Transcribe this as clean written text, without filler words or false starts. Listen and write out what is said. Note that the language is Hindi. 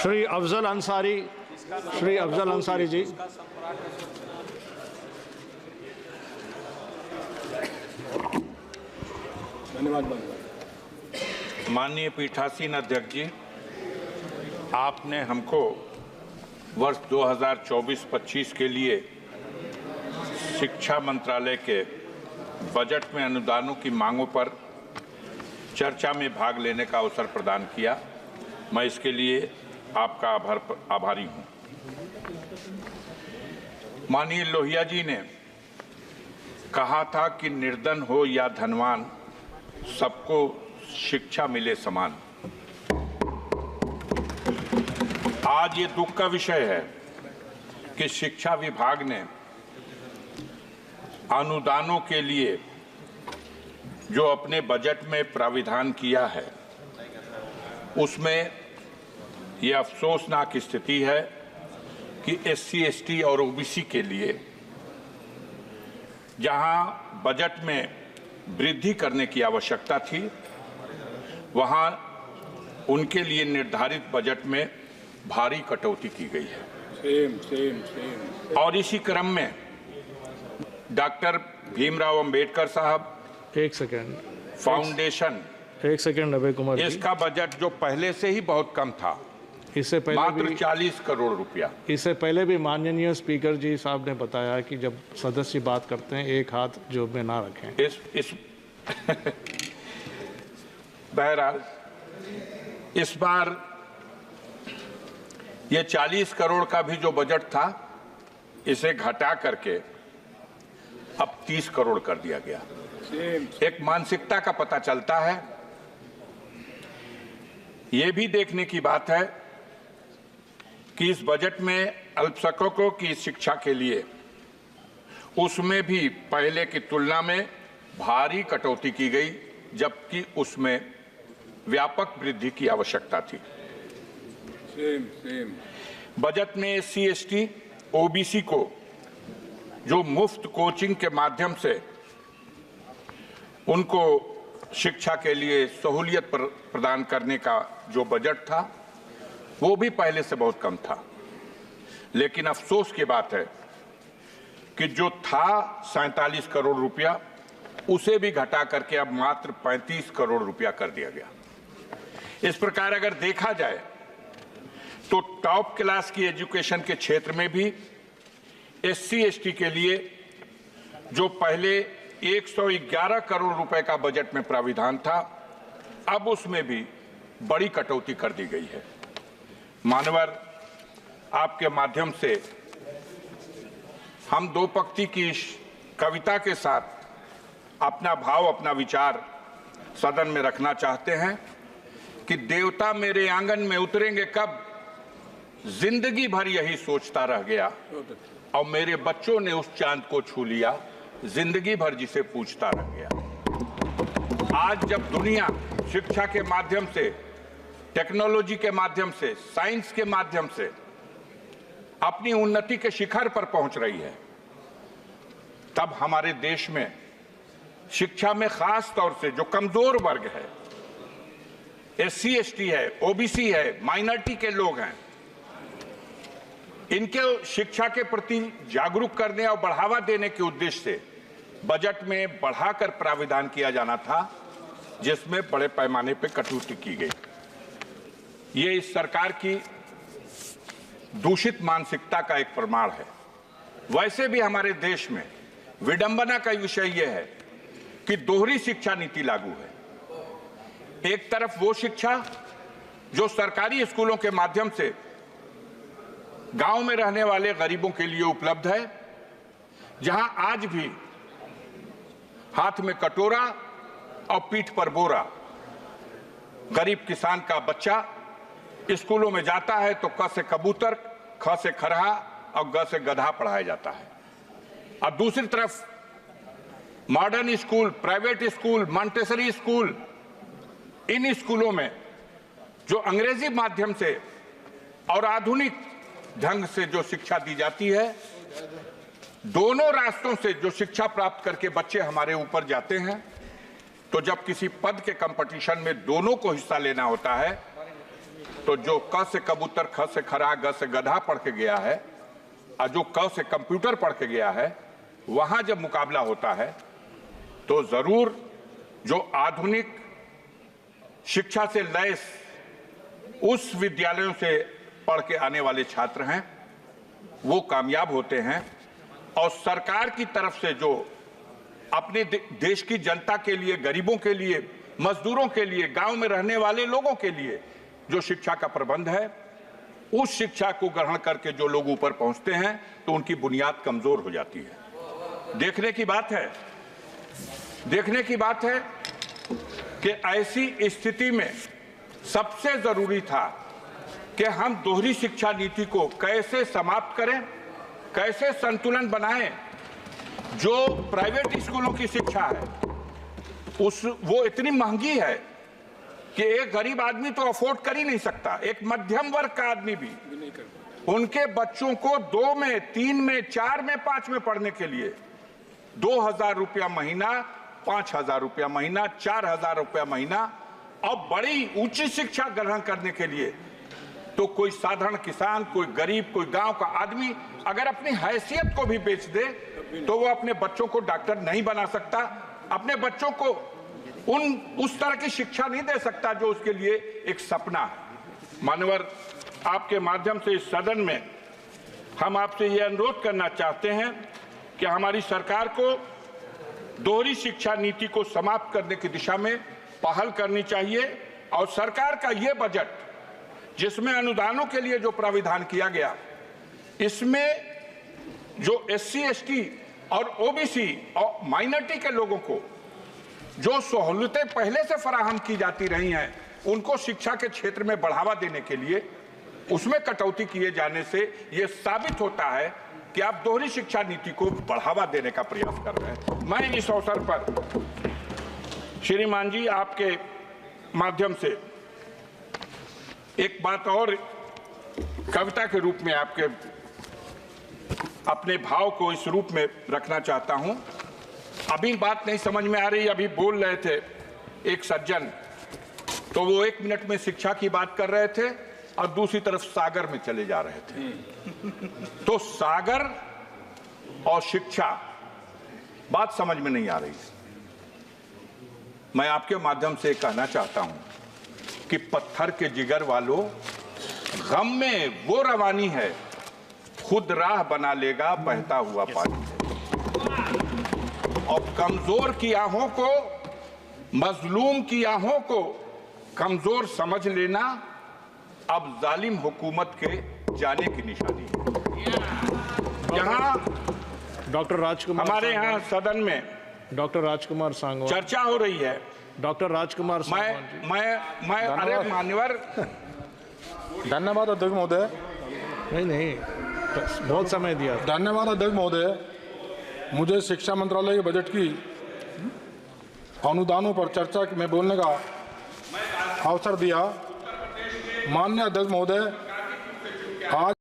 श्री अफजल अंसारी जी। धन्यवाद। माननीय पीठासीन अध्यक्ष जी, आपने हमको वर्ष 2024-25 के लिए शिक्षा मंत्रालय के बजट में अनुदानों की मांगों पर चर्चा में भाग लेने का अवसर प्रदान किया। मैं इसके लिए आपका आभारी हूं। माननीय लोहिया जी ने कहा था कि निर्धन हो या धनवान, सबको शिक्षा मिले समान। आज ये दुख का विषय है कि शिक्षा विभाग ने अनुदानों के लिए जो अपने बजट में प्राविधान किया है, उसमें यह अफसोसनाक स्थिति है कि SC, ST और OBC के लिए जहां बजट में वृद्धि करने की आवश्यकता थी, वहां उनके लिए निर्धारित बजट में भारी कटौती की गई है। और इसी क्रम में डॉक्टर भीमराव अंबेडकर साहब फाउंडेशन, एक सेकंड अभय कुमार जी, इसका बजट जो पहले से ही बहुत कम था, इससे पहले मात्र 40 करोड़ रुपया। इससे पहले भी माननीय स्पीकर जी साहब ने बताया कि जब सदस्य बात करते हैं एक हाथ जेब में ना रखें। बहरहाल इस बार ये 40 करोड़ का भी जो बजट था, इसे घटा करके अब 30 करोड़ कर दिया गया। एक मानसिकता का पता चलता है। ये भी देखने की बात है कि इस बजट में अल्पसंख्यकों की शिक्षा के लिए उसमें भी पहले की तुलना में भारी कटौती की गई, जबकि उसमें व्यापक वृद्धि की आवश्यकता थी। बजट में SC, ST, OBC को जो मुफ्त कोचिंग के माध्यम से उनको शिक्षा के लिए सहूलियत प्रदान करने का जो बजट था, वो भी पहले से बहुत कम था। लेकिन अफसोस की बात है कि जो था 47 करोड़ रुपया, उसे भी घटा करके अब मात्र 35 करोड़ रुपया कर दिया गया। इस प्रकार अगर देखा जाए तो टॉप क्लास की एजुकेशन के क्षेत्र में भी SC, ST के लिए जो पहले 111 करोड़ रुपए का बजट में प्राविधान था, अब उसमें भी बड़ी कटौती कर दी गई है। मानवर, आपके माध्यम से हम दो पंक्ति की कविता के साथ अपना भाव, अपना विचार सदन में रखना चाहते हैं कि देवता मेरे आंगन में उतरेंगे कब, जिंदगी भर यही सोचता रह गया, और मेरे बच्चों ने उस चांद को छू लिया, जिंदगी भर जिसे पूछता रह गया। आज जब दुनिया शिक्षा के माध्यम से, टेक्नोलॉजी के माध्यम से, साइंस के माध्यम से अपनी उन्नति के शिखर पर पहुंच रही है, तब हमारे देश में शिक्षा में खास तौर से जो कमजोर वर्ग है, SC, ST है, OBC है, माइनॉरिटी के लोग हैं, इनके शिक्षा के प्रति जागरूक करने और बढ़ावा देने के उद्देश्य से बजट में बढ़ाकर प्राविधान किया जाना था, जिसमें बड़े पैमाने पर कटौती की गई। ये इस सरकार की दूषित मानसिकता का एक प्रमाण है। वैसे भी हमारे देश में विडंबना का विषय यह है कि दोहरी शिक्षा नीति लागू है। एक तरफ वो शिक्षा जो सरकारी स्कूलों के माध्यम से गांव में रहने वाले गरीबों के लिए उपलब्ध है, जहां आज भी हाथ में कटोरा और पीठ पर बोरा गरीब किसान का बच्चा स्कूलों में जाता है तो क से कबूतर, ख से खरहा और ग से गधा पढ़ाया जाता है। और दूसरी तरफ modern school, private school, Montessori school, इन स्कूलों में जो अंग्रेजी माध्यम से और आधुनिक ढंग से जो शिक्षा दी जाती है, दोनों रास्तों से जो शिक्षा प्राप्त करके बच्चे हमारे ऊपर जाते हैं, तो जब किसी पद के कंपटीशन में दोनों को हिस्सा लेना होता है तो जो क से कबूतर, ख से खरा, ग से गधा पढ़ के गया है और जो क से कंप्यूटर पढ़ के गया है, वहां जब मुकाबला होता है तो जरूर जो आधुनिक शिक्षा से लैस उस विद्यालयों से पढ़ के आने वाले छात्र हैं वो कामयाब होते हैं। और सरकार की तरफ से जो अपने देश की जनता के लिए, गरीबों के लिए, मजदूरों के लिए, गांव में रहने वाले लोगों के लिए जो शिक्षा का प्रबंध है, उस शिक्षा को ग्रहण करके जो लोग ऊपर पहुंचते हैं तो उनकी बुनियाद कमजोर हो जाती है। देखने की बात है कि ऐसी स्थिति में सबसे जरूरी था कि हम दोहरी शिक्षा नीति को कैसे समाप्त करें, कैसे संतुलन बनाएं। जो प्राइवेट स्कूलों की शिक्षा है वो इतनी महंगी है कि एक गरीब आदमी तो अफोर्ड कर ही नहीं सकता, एक मध्यम वर्ग का आदमी भी उनके बच्चों को 2 में, 3 में, 4 में, 5 में पढ़ने के लिए 2,000 रुपया महीना, 5,000 रुपया महीना, 4,000 रुपया महीना, और बड़ी ऊंची शिक्षा ग्रहण करने के लिए तो कोई साधारण किसान, कोई गरीब, कोई गांव का आदमी अगर अपनी हैसियत को भी बेच दे तो वो अपने बच्चों को डॉक्टर नहीं बना सकता, अपने बच्चों को उस तरह की शिक्षा नहीं दे सकता जो उसके लिए एक सपना है। मान्यवर, आपके माध्यम से इस सदन में हम आपसे ये अनुरोध करना चाहते हैं कि हमारी सरकार को दोहरी शिक्षा नीति को समाप्त करने की दिशा में पहल करनी चाहिए। और सरकार का ये बजट जिसमें अनुदानों के लिए जो प्राविधान किया गया, इसमें जो SC, ST और OBC और माइनॉरिटी के लोगों को जो सहूलतें पहले से फराहम की जाती रही हैं, उनको शिक्षा के क्षेत्र में बढ़ावा देने के लिए उसमें कटौती किए जाने से यह साबित होता है कि आप दोहरी शिक्षा नीति को बढ़ावा देने का प्रयास कर रहे हैं। मैं इस अवसर पर श्रीमान जी आपके माध्यम से एक बात और कविता के रूप में आपके अपने भाव को इस रूप में रखना चाहता हूं। अभी बात नहीं समझ में आ रही, अभी बोल रहे थे एक सज्जन, तो वो 1 मिनट में शिक्षा की बात कर रहे थे और दूसरी तरफ सागर में चले जा रहे थे। तो सागर और शिक्षा बात समझ में नहीं आ रही। मैं आपके माध्यम से कहना चाहता हूं कि पत्थर के जिगर वालों, गम में वो रवानी है, खुद राह बना लेगा बहता हुआ पानी है। और कमजोर की आहों को, मजलूम की आहों को कमजोर समझ लेना अब जालिम हुकूमत के जाने की निशानी है। यहाँ डॉक्टर राजकुमार, हमारे यहाँ सदन में डॉक्टर राजकुमार सांगवान चर्चा हो रही है। डॉक्टर राजकुमार सांगवान जी। मैं अरे मान्यवर, धन्यवाद अध्यक्ष महोदय। नहीं, बहुत समय दिया। धन्यवाद अध्यक्ष महोदय, मुझे शिक्षा मंत्रालय के बजट की अनुदानों पर चर्चा में बोलने का अवसर दिया। माननीय अध्यक्ष महोदय, आज